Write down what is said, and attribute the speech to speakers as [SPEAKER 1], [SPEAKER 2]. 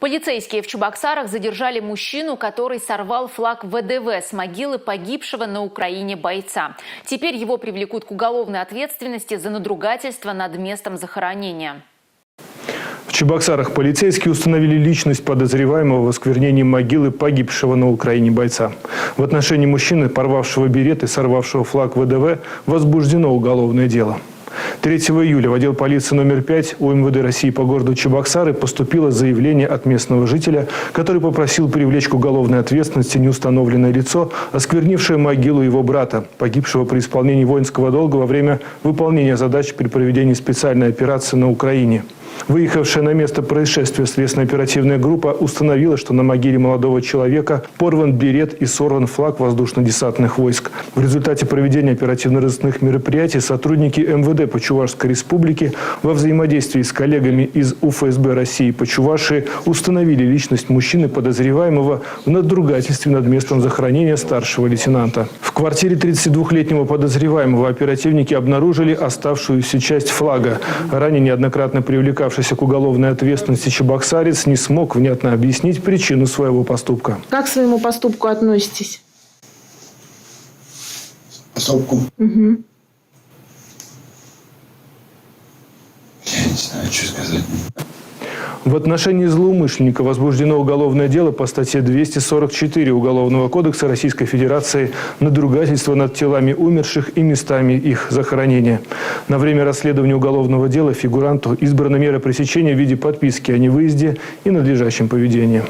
[SPEAKER 1] Полицейские в Чебоксарах задержали мужчину, который сорвал флаг ВДВ с могилы погибшего на Украине бойца. Теперь его привлекут к уголовной ответственности за надругательство над местом захоронения.
[SPEAKER 2] В Чебоксарах полицейские установили личность подозреваемого в осквернении могилы погибшего на Украине бойца. В отношении мужчины, порвавшего берет и сорвавшего флаг ВДВ, возбуждено уголовное дело. 3 июля в отдел полиции номер 5 УМВД России по городу Чебоксары поступило заявление от местного жителя, который попросил привлечь к уголовной ответственности неустановленное лицо, осквернившее могилу его брата, погибшего при исполнении воинского долга во время выполнения задач при проведении специальной операции на Украине. Выехавшая на место происшествия следственно-оперативная группа установила, что на могиле молодого человека порван берет и сорван флаг воздушно-десантных войск. В результате проведения оперативно-розыскных мероприятий сотрудники МВД по Чувашской республике во взаимодействии с коллегами из УФСБ России по Чувашии установили личность мужчины, подозреваемого в надругательстве над местом захоронения старшего лейтенанта. В квартире 32-летнего подозреваемого оперативники обнаружили оставшуюся часть флага. Ранее неоднократно привлекавшийся к уголовной ответственности чебоксарец не смог внятно объяснить причину своего поступка.
[SPEAKER 3] Как к своему поступку относитесь?
[SPEAKER 4] Поступку?
[SPEAKER 3] Угу.
[SPEAKER 4] Я не знаю, что сказать.
[SPEAKER 2] В отношении злоумышленника возбуждено уголовное дело по статье 244 Уголовного кодекса Российской Федерации «Надругательство над телами умерших и местами их захоронения». На время расследования уголовного дела фигуранту избрана мера пресечения в виде подписки о невыезде и надлежащем поведении.